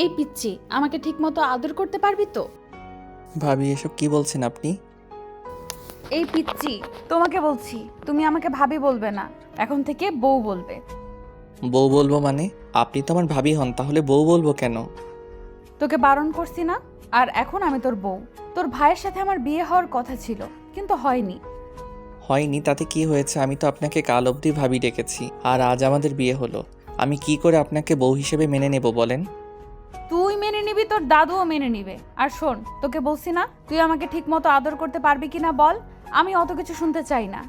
এই পিচ্চি, আমাকে ঠিকমতো আদর করতে পারবি তো? ভাবি এসব কি বলছেন আপনি? এই পিচ্চি, তোমাকে বলছি, তুমি আমাকে ভাবি বলবে না, এখন থেকে বউ বলবে। বউ বলবো মানে? আপনি তো আমার ভাবি হন, তাহলে বউ বলবো কেন? তোকে বারণ করছি না? আর এখন আমি তোর বউ। তোর ভাইয়ের সাথে আমার বিয়ে হওয়ার কথা ছিল, কিন্তু হয়নি। হয়নি তাতে কি হয়েছে? আমি তো আপনাকে কাল অবধি ভাবি ডেকেছি, আর আজ আমাদের বিয়ে হলো। আমি কি করে আপনাকে বউ হিসেবে মেনে নেব বলেন? তুই মেনে নিবি, তোর দাদুও মেনে নিবে। আর শোন, তোকে বলছি না, তুই আমাকে ঠিকমতো আদর করতে পারবি কিনা বল। আমি অত কিছু শুনতে চাই না।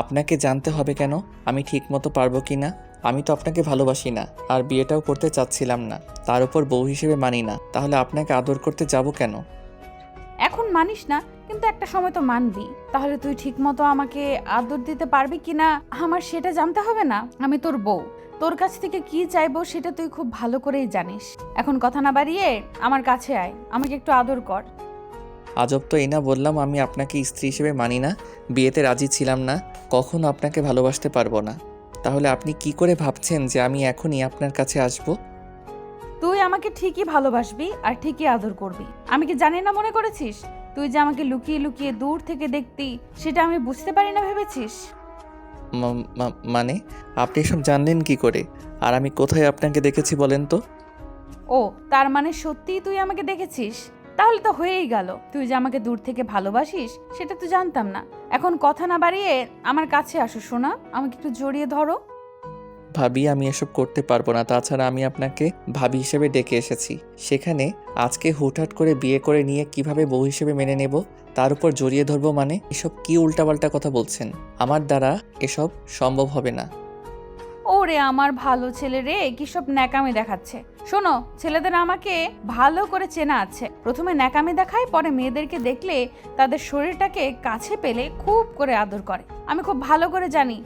আপনাকে জানতে হবে কেন আমি ঠিক মতো পারবো কি না? আমি তো আপনাকে ভালোবাসি না, আর বিয়েটাও করতে চাচ্ছিলাম না। তার উপর বউ হিসেবে মানি না, তাহলে আপনাকে আদর করতে যাব কেন? এখন মানিস না, কিন্তু একটা সময় তো মানবি। তাহলে তুই ঠিকমতো আমাকে আদর দিতে পারবি কিনা আমার সেটা জানতে হবে না? আমি তোর বউ, তোর কাছ থেকে কি চাইবো সেটা তুই খুব ভালো করেই জানিস। এখন কথা না বাড়িয়ে আমার কাছে আয়, আমাকে একটু আদর কর। আজব তো, এই না বললাম আমি আপনাকে স্ত্রী হিসেবে মানি না, বিয়েতে রাজি ছিলাম না, কখনো আপনাকে ভালোবাসতে পারবো না। তাহলে আপনি কি করে ভাবছেন যে আমি এখনই আপনার কাছে আসব? তুই আমাকে ঠিকই ভালোবাসবি আর ঠিকই আদর করবি। আমি কি জানি না মনে করেছিস? তুই যে আমাকে লুকিয়ে লুকিয়ে দূর থেকে দেখতি, সেটা আমি বুঝতে পারি না ভেবেছিস? মানে আপনি এসব জানলেন কি করে? আর আমি কোথায় আপনাকে দেখেছি বলেন তো? ও, তার মানে সত্যিই তুই আমাকে দেখেছিস? তাহলে তো হয়েই গেল। তুই যে আমাকে দূর থেকে ভালোবাসিস সেটা তো জানতাম না। এখন কথা না বাড়িয়ে আমার কাছে আসো সোনা, আমাকে একটু জড়িয়ে ধরো। ভাবি আমি এসব করতে পারবো না, তাছাড়া আমি আপনাকে ভাবি হিসেবে ডেকে এসেছি, সেখানে আজকে হুটহাট করে বিয়ে করে নিয়ে কিভাবে বউ হিসেবে মেনে নেব, তার উপর জড়িয়ে ধরবো মানে? এসব কি উল্টাপাল্টা কথা বলছেন? আমার দ্বারা এসব সম্ভব হবে না। ওরে আমার ভালো ছেলে রে, কি সব ন্যাকামি দেখাচ্ছে। শোনো, ছেলেদের আমাকে ভালো করে চেনা আছে। প্রথমে ন্যাকামি দেখায়, পরে মেয়েদেরকে দেখলে তাদের শরীরটাকে কাছে পেলে খুব করে আদর করে। আমি খুব ভালো করে জানি।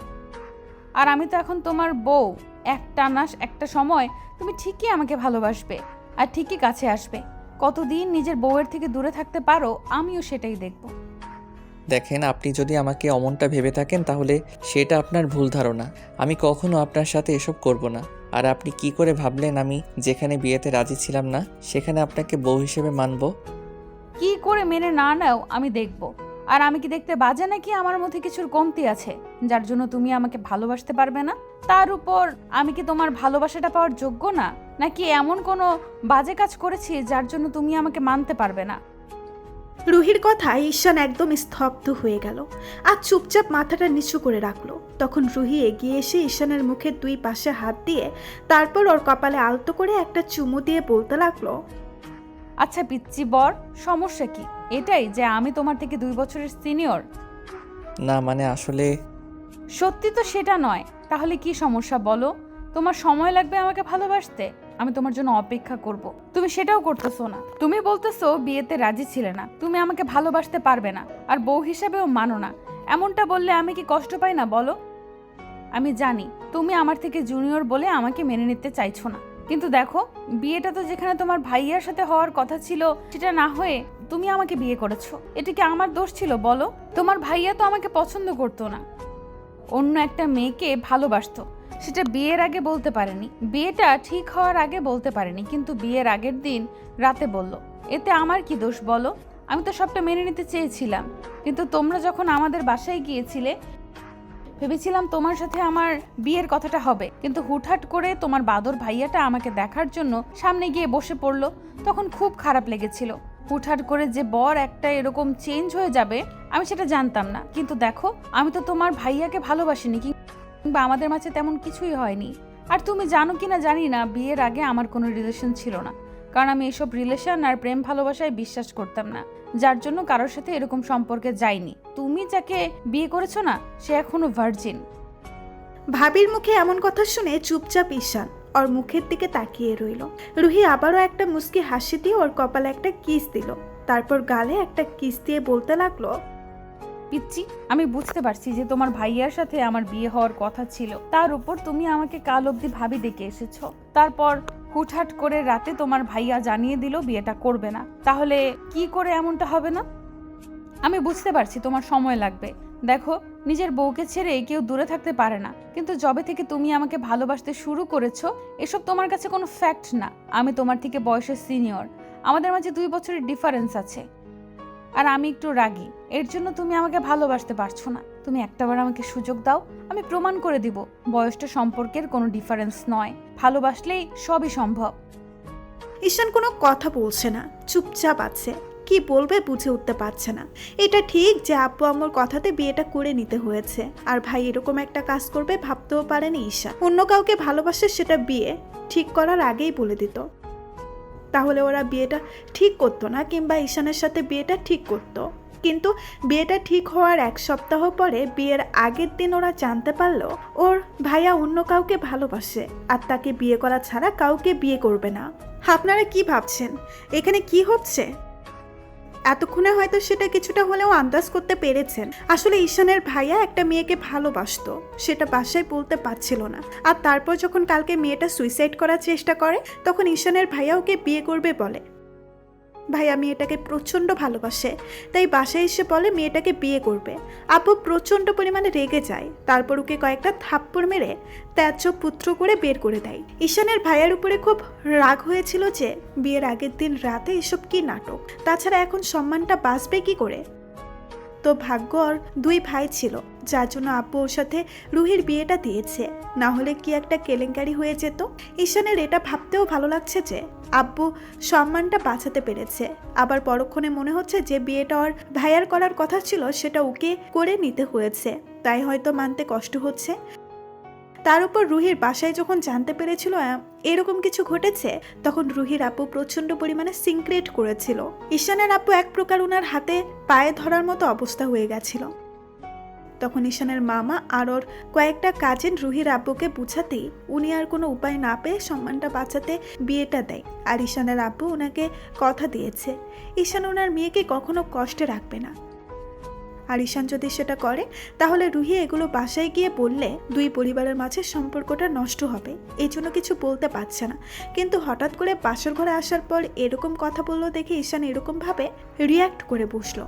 আর আমি তো এখন তোমার বউ। একটা না একটা সময় তুমি ঠিকই আমাকে ভালোবাসবে আর ঠিকই কাছে আসবে। কতদিন নিজের বউয়ের থেকে দূরে থাকতে পারো, আমিও সেটাই দেখব। দেখেন, আপনি যদি আমাকে অমনটা ভেবে থাকেন তাহলে সেটা আপনার ভুল ধারণা। আমি কখনো আপনার সাথে এসব করব না। আর আপনি কি করে ভাবলেন আমি যেখানে বিয়েতে রাজি ছিলাম না সেখানে আপনাকে বউ হিসেবে মানব? কি করে মেনে না নাও আমি দেখব। আর আমি কি দেখতে বাজে নাকি আমার মধ্যে কিছুর কমতি আছে যার জন্য তুমি আমাকে ভালোবাসতে পারবে না? তার উপর আমি কি তোমার ভালোবাসাটা পাওয়ার যোগ্য না? নাকি এমন কোনো বাজে কাজ করেছি যার জন্য তুমি আমাকে মানতে পারবে না? রুহির কথায় ঈশান একদম স্তব্ধ হয়ে গেল আর চুপচাপ মাথাটা নিচু করে রাখলো। তখন রুহি এগিয়ে এসে ঈশানের মুখের দুই পাশে হাত দিয়ে তারপর ওর কপালে আলতো করে একটা চুমু দিয়ে বলতে লাগলো, আচ্ছা পিচ্চি বর, সমস্যা কি? এটাই যে আমি তোমার থেকে 2 বছরের সিনিয়র? না মানে আসলে সত্যি তো সেটা নয়, তাহলে কি সমস্যা বলো? তোমার সময় লাগবে আমাকে ভালোবাসতে, আমি তোমার জন্য অপেক্ষা করব। তুমি সেটাও করতেছো না। তুমি বলতেছো বিয়েতে রাজি ছিলে না, তুমি আমাকে ভালোবাসতে পারবে না, আর বউ হিসাবেও মানো না। এমনটা বললে আমি কি কষ্ট পাই না বলো? আমি জানি তুমি আমার থেকে জুনিয়র বলে আমাকে মেনে নিতে চাইছো না, কিন্তু দেখো, বিয়েটা তো যেখানে তোমার ভাইয়ার সাথে হওয়ার কথা ছিল সেটা না হয়ে তুমি আমাকে বিয়ে করেছো। এটা কি আমার দোষ ছিল বলো? তোমার ভাইয়া তো আমাকে পছন্দ করতো না, অন্য একটা মেয়েকে ভালোবাসতো। সেটা বিয়ের আগে বলতে পারেনি, বিয়েটা ঠিক হওয়ার আগে বলতে পারেনি, কিন্তু বিয়ের আগের দিন রাতে বলল। এতে আমার কি দোষ বলো? আমি তো সবটা মেনে নিতে চেয়েছিলাম, কিন্তু তোমরা যখন আমাদের বাসায় গিয়েছিলে ভেবেছিলাম তোমার সাথে আমার বিয়ের কথাটা হবে, কিন্তু হুটহাট করে তোমার বাদর ভাইয়াটা আমাকে দেখার জন্য সামনে গিয়ে বসে পড়লো। তখন খুব খারাপ লেগেছিল। হুটহাট করে যে বর একটা এরকম চেঞ্জ হয়ে যাবে আমি সেটা জানতাম না। কিন্তু দেখো, আমি তো তোমার ভাইয়াকে ভালোবাসিনি, কিংবা আমাদের মাঝে তেমন কিছুই হয়নি। আর তুমি জানো কিনা জানি না, বিয়ের আগে আমার কোনো রিলেশন ছিল না, কারণ আমি এসব রিলেশন আর প্রেম ভালোবাসায় বিশ্বাস করতাম না, যার জন্য কারোর সাথে এরকম সম্পর্কে যাইনি। তুমি যাকে বিয়ে করেছো না, সে এখনো ভার্জিন। ভাবির মুখে এমন কথা শুনে চুপচাপ ঈশান ওর মুখের দিকে তাকিয়ে রইল। রুহি আবারও একটা মুচকি হাসি দিয়ে ওর কপালে একটা কিস দিল, তারপর গালে একটা কিস দিয়ে বলতে লাগলো, পিচ্চি, আমি বুঝতে পারছি যে তোমার ভাইয়ার সাথে আমার বিয়ে হওয়ার কথা ছিল, তার উপর তুমি আমাকে কাল অবধি ভাবি ডেকে এসেছো। তারপর হুটহাট করে রাতে তোমার ভাইয়া জানিয়ে দিল বিয়েটা করবে না। তাহলে কি করে এমনটা হবে না? আমি বুঝতে পারছি তোমার সময় লাগবে, দেখো, নিজের বউকে ছেড়ে কেউ দূরে থাকতে পারে না, কিন্তু যবে থেকে তুমি আমাকে ভালোবাসতে শুরু করেছো এসব তোমার কাছে কোনো ফ্যাক্ট না। আমি তোমার থেকে বয়সে সিনিয়র, আমাদের মাঝে 2 বছরের ডিফারেন্স আছে। আর আমি একটু রাগী, এর জন্য তুমি আমাকে ভালোবাসতে পারছো না। তুমি একটাবার আমাকে সুযোগ দাও, আমি প্রমাণ করে দিব বয়সটা সম্পর্কের কোনো ডিফারেন্স নয়, ভালোবাসলেই সবই সম্ভব। ঈশান কোনো কথা বলছে না, চুপচাপ আছে। কি বলবে বুঝে উঠতে পারছে না। এটা ঠিক যে আব্বু আম্মুর কথাতে বিয়েটা করে নিতে হয়েছে, আর ভাই এরকম একটা কাজ করবে ভাবতেও পারেনি ঈশান। অন্য কাউকে ভালোবাসে সেটা বিয়ে ঠিক করার আগেই বলে দিত, তাহলে ওরা বিয়েটা ঠিক করতো না, কিংবা ঈশানের সাথে বিয়েটা ঠিক করতো। কিন্তু বিয়েটা ঠিক হওয়ার 1 সপ্তাহ পরে বিয়ের আগের দিন ওরা জানতে পারলো ওর ভাইয়া অন্য কাউকে ভালোবাসে, আর তাকে বিয়ে করা ছাড়া কাউকে বিয়ে করবে না। আপনারা কি ভাবছেন এখানে কি হচ্ছে? এতক্ষণে হয়তো সেটা কিছুটা হলেও আন্দাজ করতে পেরেছেন। আসলে ঈশানের ভাইয়া একটা মেয়েকে ভালোবাসতো, সেটা বাসায় বলতে পারছিল না। আর তারপর যখন কালকে মেয়েটা সুইসাইড করার চেষ্টা করে, তখন ঈশানের ভাইয়া ওকে বিয়ে করবে বলে। ভাইয়া মেয়েটাকে প্রচণ্ড ভালোবাসে, তাই বাসায় এসে বলে মেয়েটাকে বিয়ে করবে। আপু প্রচণ্ড পরিমাণে রেগে যায়, তারপর ওকে কয়েকটা থাপ্পড় মেরে ত্যায্য পুত্র করে বের করে দেয়। ঈশানের ভাইয়ার উপরে খুব রাগ হয়েছিল যে বিয়ের আগের দিন রাতে এসব কি নাটক, তাছাড়া এখন সম্মানটা বাঁচবে কি করে। তো ভাগ্য ওর 2 ভাই ছিল, যার জন্য আব্বু ওর সাথে রুহির বিয়েটা দিয়েছে, না হলে কি একটা কেলেঙ্কারি হয়ে যেত। ঈশানের এটা ভাবতেও ভালো লাগছে যে আব্বু সম্মানটা বাঁচাতে পেরেছে। আবার পরক্ষণে মনে হচ্ছে যে বিয়েটা ওর ভাইয়ার করার কথা ছিল সেটা ওকে করে নিতে হয়েছে, তাই হয়তো মানতে কষ্ট হচ্ছে। তার উপর রুহির বাসায় যখন জানতে পেরেছিল এরকম কিছু ঘটেছে, তখন রুহির আপু প্রচন্ড পরিমাণে সিনক্রেট করেছিল। ঈশানের আপু এক প্রকার ওনার হাতে পায়ে ধরার মতো অবস্থা হয়ে গেছিল। তখন ঈশানের মামা আর ওর কয়েকটা কাজিন রুহির আব্বুকে বুঝাতেই উনি আর কোনো উপায় না পেয়ে সম্মানটা বাঁচাতে বিয়েটা দেয়। আর ঈশানের আব্বু ওনাকে কথা দিয়েছে ঈশান ওনার মেয়েকে কখনো কষ্টে রাখবে না। আর ঈশান যদি সেটা করে তাহলে রুহি এগুলো বাসায় গিয়ে বললে 2 পরিবারের মাঝে সম্পর্কটা নষ্ট হবে। এই জন্য কিছু বলতে পারছে না, কিন্তু হঠাৎ করে বাসর ঘরে আসার পর এরকম কথা বললো দেখে ঈশান এরকমভাবে রিয়্যাক্ট করে বসলো।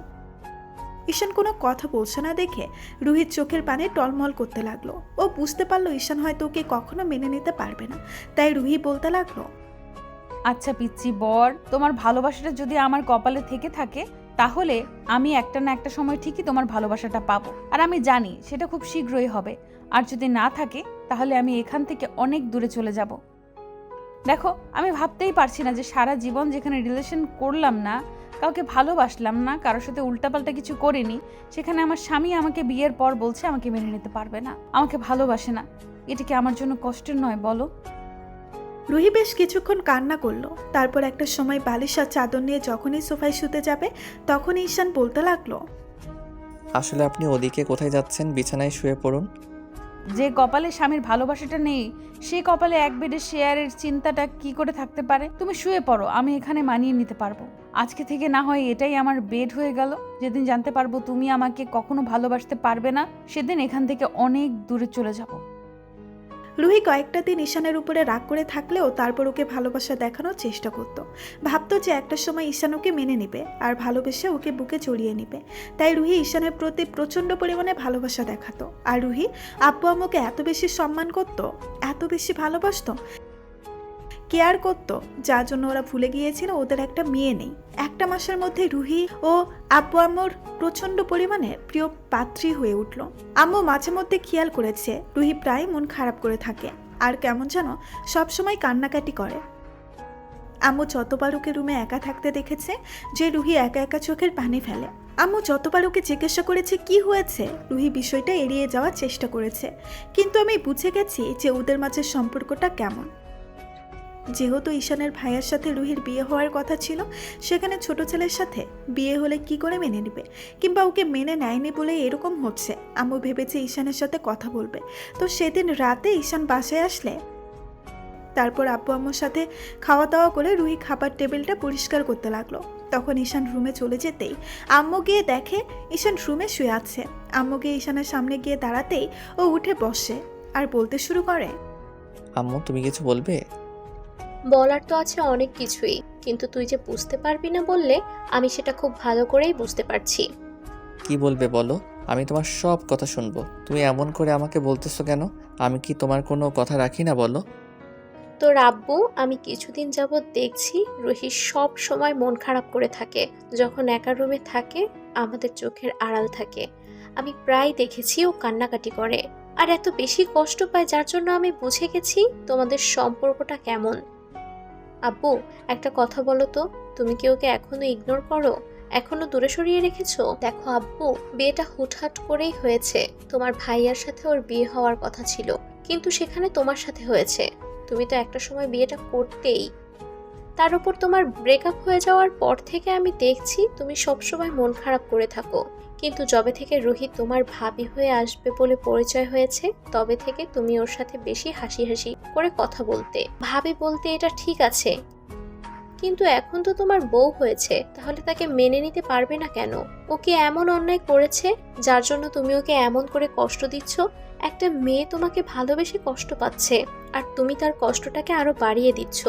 ঈশান কোনো কথা বলছে না দেখে রুহির চোখের পানে টলমল করতে লাগলো। ও বুঝতে পারলো ঈশান হয়তো ওকে কখনো মেনে নিতে পারবে না, তাই রুহি বলতে লাগলো, আচ্ছা পিচ্চি বর, তোমার ভালোবাসাটা যদি আমার কপালে থেকে থাকে তাহলে আমি একটা না একটা সময় ঠিকই তোমার ভালোবাসাটা পাবো, আর আমি জানি সেটা খুব শীঘ্রই হবে। আর যদি না থাকে তাহলে আমি এখান থেকে অনেক দূরে চলে যাব। দেখো, আমি ভাবতেই পারছি না যে সারা জীবন যেখানে রিলেশন করলাম না, কাউকে ভালোবাসলাম না, কারোর সাথে উল্টাপাল্টা কিছু করিনি, সেখানে আমার স্বামী আমাকে বিয়ের পর বলছে আমাকে মেনে নিতে পারবে না, আমাকে ভালোবাসে না। এটা কি আমার জন্য কষ্টের নয় বলো? রুহি বেশ কিছুক্ষণ কান্না করলো। তারপর একটা সময় বালিশ আর চাদর নিয়ে যখনই সোফায় শুতে যাবে তখনই ঈশান বলতে লাগলো, আসলে আপনি ওদিকে কোথায় যাচ্ছেন? বিছানায় শুয়ে পড়ুন। যে কপালে স্বামীর ভালোবাসাটা নেই সে কপালে এক বেডে শেয়ারের চিন্তাটা কি করে থাকতে পারে? তুমি শুয়ে পড়ো, আমি এখানে মানিয়ে নিতে পারবো। আজকে থেকে না হয় এটাই আমার বেড হয়ে গেল। যেদিন জানতে পারবো তুমি আমাকে কখনো ভালোবাসতে পারবে না, সেদিন এখান থেকে অনেক দূরে চলে যাব। রুহি কয়েকটা দিন ঈশানের উপরে রাগ করে থাকলেও তারপর ওকে ভালোবাসা দেখানোর চেষ্টা করতো। ভাবতো যে একটা সময় ঈশান ওকে মেনে নিবে আর ভালোবেসে ওকে বুকে জড়িয়ে নিবে। তাই রুহি ঈশানের প্রতি প্রচণ্ড পরিমাণে ভালোবাসা দেখাতো। আর রুহি আব্বু আম্মুকে এত বেশি সম্মান করতো, এত বেশি ভালোবাসতো, কেয়ার করতো, যার জন্য ওরা ভুলে গিয়েছিল ওদের একটা মেয়ে নেই। 1 মাসের মধ্যে রুহি ও আব্বু আম্মুর প্রচন্ড পরিমাণে প্রিয় পাত্রী হয়ে উঠল। আম্মু মাঝে মধ্যে খেয়াল করেছে রুহি প্রায় মন খারাপ করে থাকে আর কেমন যেন সবসময় কান্নাকাটি করে। আম্মু যতবার ওকে রুমে একা থাকতে দেখেছে যে রুহি একা একা চোখের পানি ফেলে। আম্মু যতবার ওকে জিজ্ঞাসা করেছে কি হয়েছে, রুহি বিষয়টা এড়িয়ে যাওয়ার চেষ্টা করেছে। কিন্তু আমি বুঝে গেছি যে ওদের মাঝে সম্পর্কটা কেমন। যেহেতু ঈশানের ভাইয়ের সাথে রুহির বিয়ে হওয়ার কথা ছিল, সেখানে ছোট ছেলের সাথে বিয়ে হলে কি করে মেনে নেবে, কিংবা ওকে মেনে নেয়নি বলে এরকম হচ্ছে। আম্মু ভেবেছে ঈশানের সাথে কথা বলবে। তো সেদিন রাতে ঈশান বাসায় আসলে তারপর আব্বু আম্মুর সাথে খাওয়া দাওয়া করে রুহি খাবার টেবিলটা পরিষ্কার করতে লাগলো। তখন ঈশান রুমে চলে যেতেই আম্মু গিয়ে দেখে ঈশান রুমে শুয়ে আছে। আম্মু গিয়ে ঈশানের সামনে গিয়ে দাঁড়াতেই ও উঠে বসে আর বলতে শুরু করে, আম্মু তুমি কিছু বলবে? বলার তো আছে অনেক কিছুই, কিন্তু তুই যে বুঝতে পারবি না বললে আমি সেটা খুব ভালো করেই বুঝতে পারছি। কি বলবে বলো? আমি তোমার সব কথা শুনবো। তুমি এমন করে আমাকে বলতেছো কেন? আমি কি তোমার কোনো কথা রাখি না বলো? তোর আব্বু, আমি কিছুদিন যাবৎ দেখছি রুহি সব সময় মন খারাপ করে থাকে। যখন একা রুমে থাকে আমাদের চোখের আড়াল থাকে। আমি প্রায় দেখেছি ও কান্নাকাটি করে আর এত বেশি কষ্ট পায়, যার জন্য আমি বুঝে গেছি তোমাদের সম্পর্কটা কেমন। আব্বু, একটা কথা বলো তো, তুমি কি ওকে এখনো ইগনোর করো? এখনো দূরে সরিয়ে রেখেছো? দেখো আব্বু, বিয়েটা হুটহাট করেই হয়েছে। তোমার ভাইয়ার সাথে ওর বিয়ে হওয়ার কথা ছিল, কিন্তু সেখানে তোমার সাথে হয়েছে। তুমি তো একটা সময় বিয়েটা করতেই। তার উপর তোমার ব্রেকআপ হয়ে যাওয়ার পর থেকে আমি দেখছি তুমি সবসময় মন খারাপ করে থাকো। কিন্তু যবে থেকে রুহি তোমার ভাবি হয়ে আসবে বলে পরিচয় হয়েছে, তবে থেকে তুমি ওর সাথে বেশি হাসি হাসি করে কথা বলতে। ভাবি বলতে এটা ঠিক আছে, কিন্তু এখন তো তোমার বউ হয়েছে, তাহলে তাকে মেনে নিতে পারবে না কেন? ওকে এমন অন্যায় করেছে যার জন্য তুমি ওকে এমন করে কষ্ট দিচ্ছ। একটা মেয়ে তোমাকে ভালোবেসে কষ্ট পাচ্ছে আর তুমি তার কষ্টটাকে আরো বাড়িয়ে দিচ্ছ।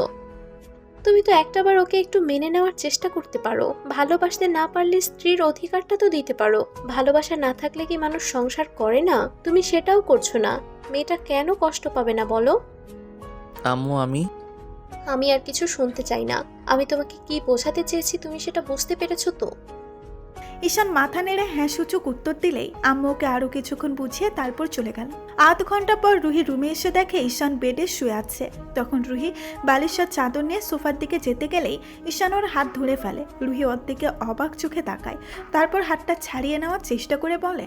তুমি তো একটাবার ওকে একটু মেনে নেওয়ার চেষ্টা করতে পারো। ভালোবাসতে না পারলে স্ত্রীর অধিকারটা তো দিতে পারো। ভালোবাসা না থাকলে কি মানুষ সংসার করে না? তুমি সেটাও করছো না। মেয়েটা কেন কষ্ট পাবে না বলো? আম্মু, আমি আর কিছু শুনতে চাই না। আমি তোমাকে কি বোঝাতে চেয়েছি তুমি সেটা বুঝতে পেরেছো তো? ঈশান মাথা নেড়ে হ্যাঁ সূচক উত্তর দিলেই আম্মু ওকে আরো কিছুক্ষণ বুঝিয়ে তারপর চলে গেল। আধ ঘন্টা পর রুহি রুমে এসে দেখে ঈশান বেডে শুয়ে আছে। তখন রুহি বালিশের চাদর নিয়ে সোফার দিকে যেতে গেলেই ঈশান ওর হাত ধরে ফেলে। রুহি ওর দিকে অবাক চোখে তাকায়, তারপর হাতটা ছাড়িয়ে নেওয়ার চেষ্টা করে বলে,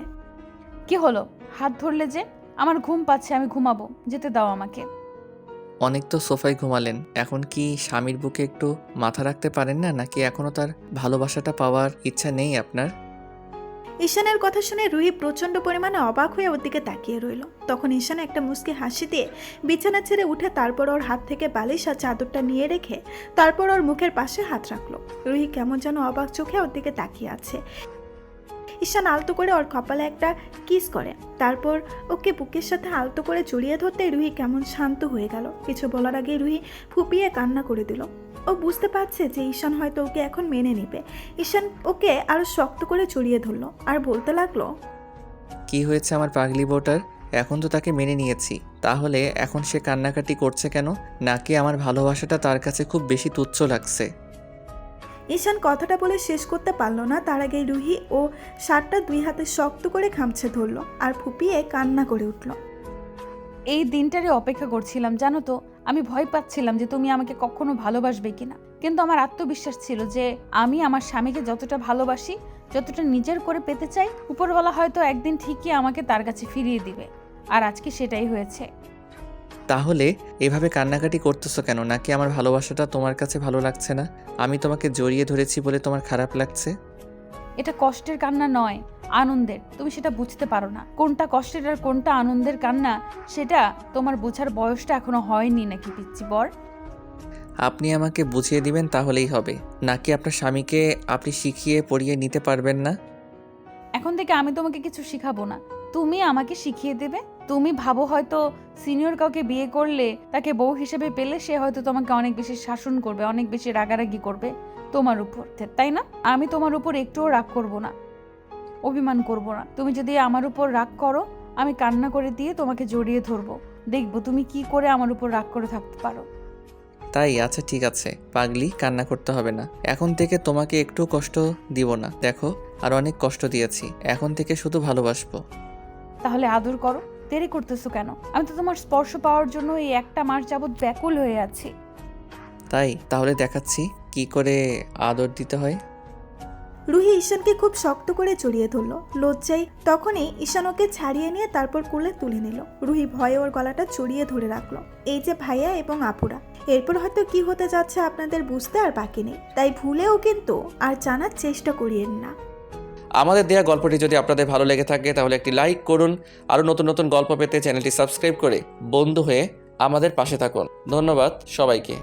কি হলো? হাত ধরলে যে? আমার ঘুম পাচ্ছে, আমি ঘুমাবো, যেতে দাও আমাকে। অনেক তো সোফায় ঘুমালেন, এখন কি স্বামীর বুকে একটু মাথা রাখতে পারেন না? নাকি এখনো তার ভালোবাসাটা পাওয়ার ইচ্ছা নেই আপনার? ঈশানের কথা শুনে রুহি প্রচন্ড পরিমাণে অবাক হয়ে ওর দিকে তাকিয়ে রইল। তখন ঈশান একটা মুচকি হাসি দিয়ে বিছানা ছেড়ে উঠে তারপর ওর হাত থেকে বালিশ আর চাদরটা নিয়ে রেখে তারপর ওর মুখের পাশে হাত রাখলো। রুহি কেমন যেন অবাক চোখে ওর দিকে তাকিয়ে আছে। ঈশান আলতো করে ওর কপালে একটা কিস করে, তারপর ওকে বুকের সাথে আলতো করে জড়িয়ে ধরতে রুহি কেমন শান্ত হয়ে গেল। কিছু বলার আগেই রুহি ফুপিয়ে কান্না করে দিল। ও বুঝতে পারছে যে ঈশান হয়তো ওকে এখন মেনে নেবে। ঈশান ওকে আরো শক্ত করে জড়িয়ে ধরলো আর বলতে লাগলো, কি হয়েছে আমার পাগলি বউটার? এখন তো তাকে মেনে নিয়েছি, তাহলে এখন সে কান্নাকাটি করছে কেন? নাকি আমার ভালোবাসাটা তার কাছে খুব বেশি তুচ্ছ লাগছে? ঈশান কথাটা বলে শেষ করতে পারলো না, তার আগেই রুহি ও শার্টটা দুই হাতে শক্ত করে খামছে ধরলো আর ফুপিয়ে কান্না করে উঠল। এই দিনটারই অপেক্ষা করছিলাম, জানো তো। আমি ভয় পাচ্ছিলাম যে তুমি আমাকে কখনো ভালোবাসবে কিনা, কিন্তু আমার আত্মবিশ্বাস ছিল যে আমি আমার স্বামীকে যতটা ভালোবাসি, যতটা নিজের করে পেতে চাই, উপরওয়ালা হয়তো একদিন ঠিকই আমাকে তার কাছে ফিরিয়ে দিবে। আর আজকে সেটাই হয়েছে। তাহলে এভাবে কান্নাকাটি করতেছো কেন? নাকি আমার ভালোবাসাটা তোমার কাছে ভালো লাগছে না? আমি তোমাকে জড়িয়ে ধরেছি বলে তোমার খারাপ লাগছে? এটা কষ্টের কান্না নয়, আনন্দের। তুমি সেটা বুঝতে পারো না, কোনটা কষ্টের আর কোনটা আনন্দের কান্না সেটা তোমার বোঝার বয়সটা এখনো হয়নি নাকি পিচ্চি বর? আপনি আমাকে বুঝিয়ে দিবেন তাহলেই হবে, নাকি আপনার স্বামীকে আপনি শিখিয়ে পড়িয়ে নিতে পারবেন না? এখন থেকে আমি তোমাকে কিছু শিখাবো না, তুমি আমাকে শিখিয়ে দেবে। তুমি ভাবো হয়তো সিনিয়র কাউকে বিয়ে করলে, তাকে বউ হিসেবে পেলে সে হয়তো তোমাকে অনেক বেশি শাসন করবে, অনেক বেশি রাগারাগি করবে তোমার উপর, তাই না? আমি তোমার উপর একটুও রাগ করব না, অভিমান করব না। তুমি যদি আমার উপর রাগ করো, আমি কান্না করে দিয়ে তোমাকে জড়িয়ে ধরবো, দেখবো তুমি কি করে আমার উপর রাগ করে থাকতে পারো। তাই? আচ্ছা ঠিক আছে পাগলি, কান্না করতে হবে না। এখন থেকে তোমাকে একটু কষ্ট দিব না। দেখো, আর অনেক কষ্ট দিয়েছি, এখন থেকে শুধু ভালোবাসবো। তাহলে আদর করো, দেরি করতেছো কেন? আমি তো তোমার স্পর্শ পাওয়ার জন্য এই একটা মাস যাবৎ ব্যাকুল হয়ে আছি। তাই? তাহলে দেখাচ্ছি কি করে আদর দিতে হয়। রুহি ঈশানকে খুব শক্ত করে জড়িয়ে ধরলো। লজ্জায় তখনই ঈশান ওকে ছাড়িয়ে নিয়ে তারপর কোলে তুলে নিল। রুহি ভয়ে ওর গলাটা জড়িয়ে ধরে রাখলো। এই যে ভাইয়া এবং আপুরা, এরপর হয়তো কি হতে যাচ্ছে আপনাদের বুঝতে আর বাকি নেই, তাই ভুলেও কিন্তু আর জানার চেষ্টা করিয়েন না। আমাদের দেয়া গল্পটি যদি আপনাদের ভালো লেগে থাকে তাহলে একটি লাইক করুন। আরও নতুন নতুন গল্প পেতে চ্যানেলটি সাবস্ক্রাইব করে বন্ধু হয়ে আমাদের পাশে থাকুন। ধন্যবাদ সবাইকে।